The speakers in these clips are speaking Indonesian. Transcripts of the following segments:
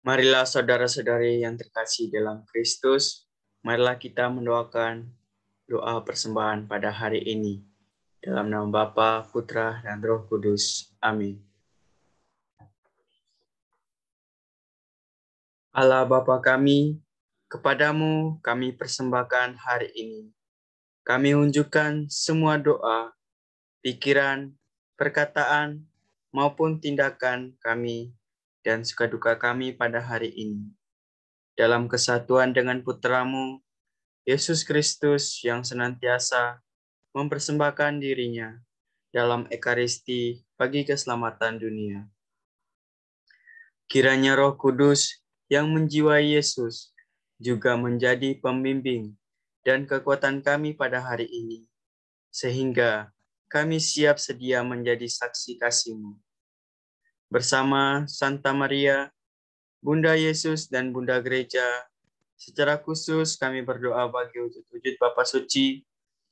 Marilah saudara-saudari yang terkasih dalam Kristus, marilah kita mendoakan doa persembahan pada hari ini. Dalam nama Bapa, Putra, dan Roh Kudus. Amin. Allah Bapa kami, kepadamu kami persembahkan hari ini. Kami unjukkan semua doa, pikiran, perkataan, maupun tindakan kami dan suka duka kami pada hari ini. Dalam kesatuan dengan Putramu, Yesus Kristus yang senantiasa mempersembahkan dirinya dalam Ekaristi bagi keselamatan dunia. Kiranya Roh Kudus yang menjiwai Yesus juga menjadi pembimbing dan kekuatan kami pada hari ini, sehingga kami siap sedia menjadi saksi kasih-Mu. Bersama Santa Maria, Bunda Yesus dan Bunda Gereja, secara khusus kami berdoa bagi wujud-wujud Bapa Suci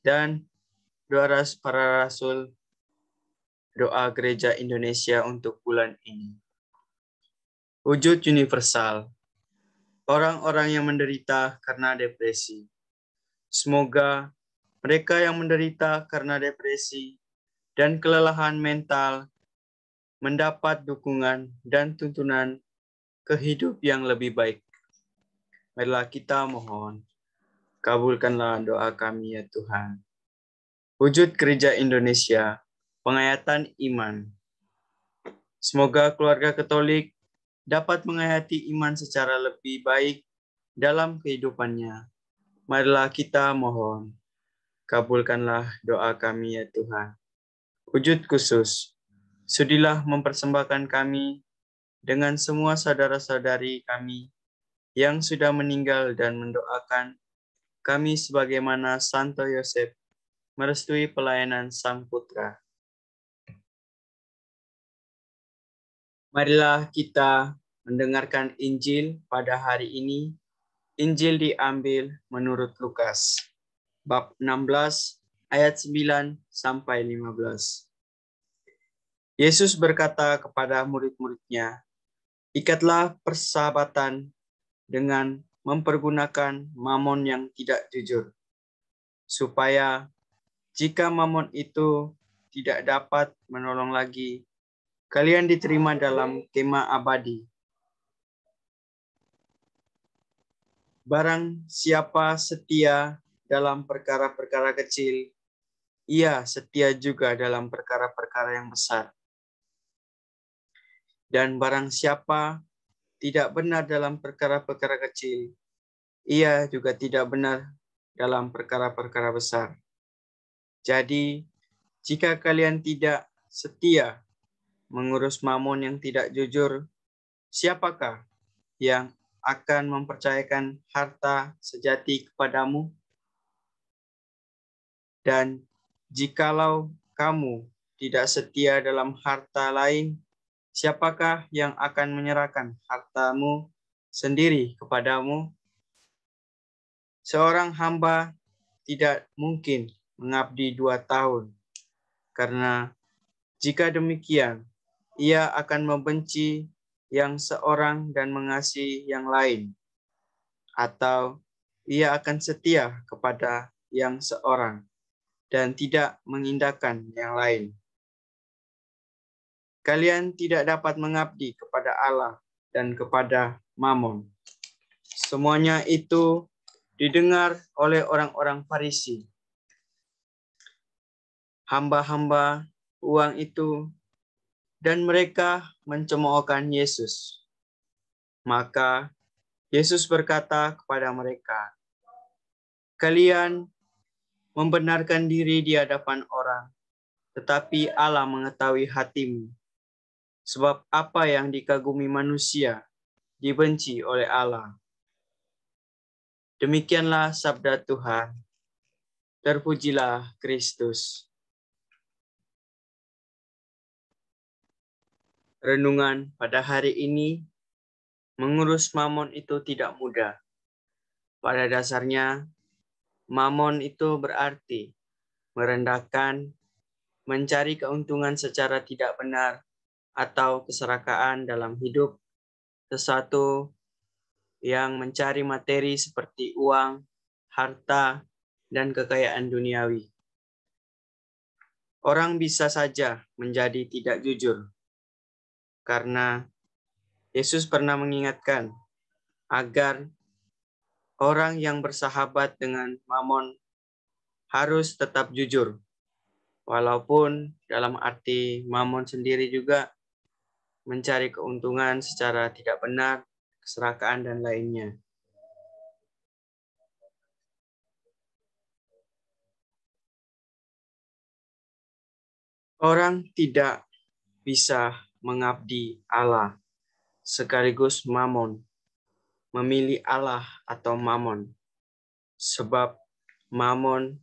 dan doa para rasul, doa Gereja Indonesia untuk bulan ini. Wujud universal, orang-orang yang menderita karena depresi. Semoga mereka yang menderita karena depresi dan kelelahan mental mendapat dukungan dan tuntunan ke hidup yang lebih baik. Marilah kita mohon, kabulkanlah doa kami ya Tuhan. Wujud Gereja Indonesia, penghayatan iman. Semoga keluarga Katolik dapat menghayati iman secara lebih baik dalam kehidupannya. Marilah kita mohon, kabulkanlah doa kami ya Tuhan. Wujud khusus, sudilah mempersembahkan kami dengan semua saudara-saudari kami yang sudah meninggal dan mendoakan kami sebagaimana Santo Yosef merestui pelayanan Sang Putra. Marilah kita mendengarkan Injil pada hari ini. Injil diambil menurut Lukas, bab 16, ayat 9 sampai 15. Yesus berkata kepada murid-muridnya, ikatlah persahabatan dengan mempergunakan mamon yang tidak jujur, supaya jika mamon itu tidak dapat menolong lagi, kalian diterima dalam kemah abadi. Barang siapa setia dalam perkara-perkara kecil, ia setia juga dalam perkara-perkara yang besar. Dan barang siapa tidak benar dalam perkara-perkara kecil, ia juga tidak benar dalam perkara-perkara besar. Jadi, jika kalian tidak setia mengurus mamon yang tidak jujur, siapakah yang akan mempercayakan harta sejati kepadamu? Dan jikalau kamu tidak setia dalam harta lain, siapakah yang akan menyerahkan hartamu sendiri kepadamu? Seorang hamba tidak mungkin mengabdi 2 tahun, karena jika demikian, ia akan membenci yang seorang dan mengasihi yang lain, atau ia akan setia kepada yang seorang dan tidak mengindahkan yang lain. Kalian tidak dapat mengabdi kepada Allah dan kepada Mamon. Semuanya itu didengar oleh orang-orang Farisi. Hamba-hamba uang itu, dan mereka mencemoohkan Yesus. Maka Yesus berkata kepada mereka, kalian membenarkan diri di hadapan orang, tetapi Allah mengetahui hatimu. Sebab apa yang dikagumi manusia dibenci oleh Allah. Demikianlah sabda Tuhan. Terpujilah Kristus. Renungan pada hari ini, mengurus mamon itu tidak mudah. Pada dasarnya, mamon itu berarti merendahkan, mencari keuntungan secara tidak benar, atau keserakaan dalam hidup, sesuatu yang mencari materi seperti uang, harta, dan kekayaan duniawi. Orang bisa saja menjadi tidak jujur, karena Yesus pernah mengingatkan agar orang yang bersahabat dengan Mamon harus tetap jujur, walaupun dalam arti Mamon sendiri juga mencari keuntungan secara tidak benar, keserakahan, dan lainnya. Orang tidak bisa mengabdi Allah sekaligus Mamon, memilih Allah atau Mamon, sebab Mamon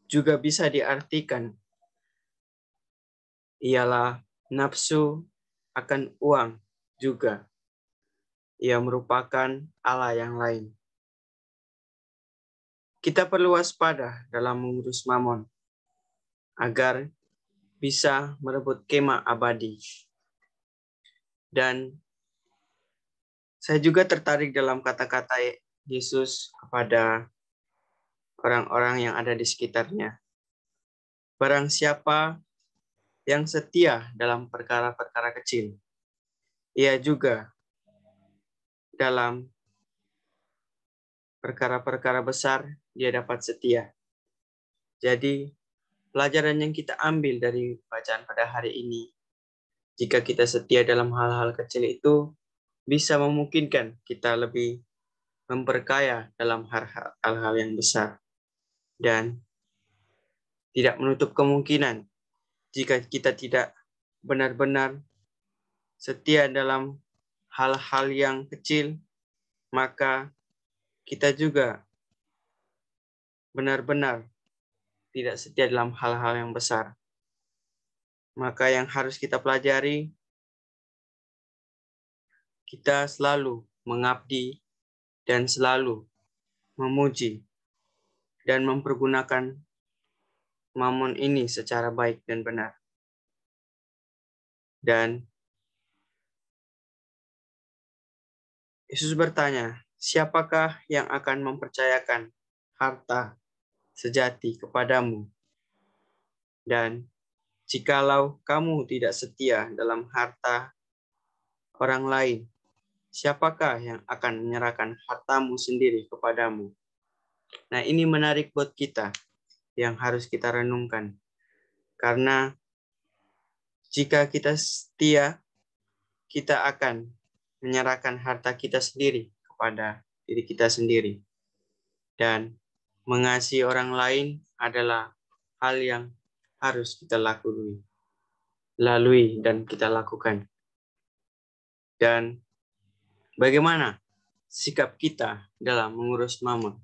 juga bisa diartikan ialah nafsu akan uang juga. Ia merupakan Allah yang lain. Kita perlu waspada dalam mengurus Mamon agar bisa merebut kemah abadi. Dan saya juga tertarik dalam kata-kata Yesus kepada orang-orang yang ada di sekitarnya. Barang siapa yang setia dalam perkara-perkara kecil, ia juga dalam perkara-perkara besar dia dapat setia. Jadi, pelajaran yang kita ambil dari bacaan pada hari ini, jika kita setia dalam hal-hal kecil itu, bisa memungkinkan kita lebih memperkaya dalam hal-hal yang besar. Dan tidak menutup kemungkinan jika kita tidak benar-benar setia dalam hal-hal yang kecil, maka kita juga benar-benar tidak setia dalam hal-hal yang besar. Maka yang harus kita pelajari, kita selalu mengabdi dan selalu memuji dan mempergunakan Mamon ini secara baik dan benar. Dan Yesus bertanya, siapakah yang akan mempercayakan harta sejati kepadamu? Dan jikalau kamu tidak setia dalam harta orang lain, siapakah yang akan menyerahkan hartamu sendiri kepadamu? Nah, ini menarik buat kita yang harus kita renungkan. Karena jika kita setia, kita akan menyerahkan harta kita sendiri kepada diri kita sendiri. Dan mengasihi orang lain adalah hal yang harus kita lalui dan kita lakukan. Dan bagaimana sikap kita dalam mengurus Mamon?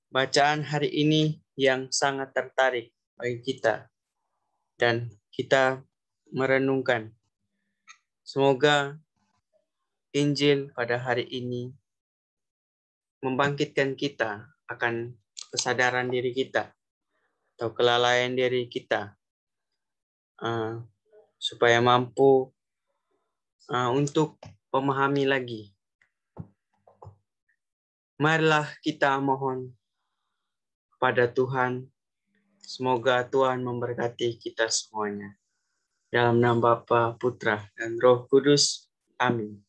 Bacaan hari ini yang sangat tertarik bagi kita dan kita merenungkan. Semoga Injil pada hari ini membangkitkan kita akan kesadaran diri kita atau kelalaian diri kita supaya mampu untuk memahami lagi. Marilah kita mohon pada Tuhan, semoga Tuhan memberkati kita semuanya. Dalam nama Bapa, Putra, dan Roh Kudus. Amin.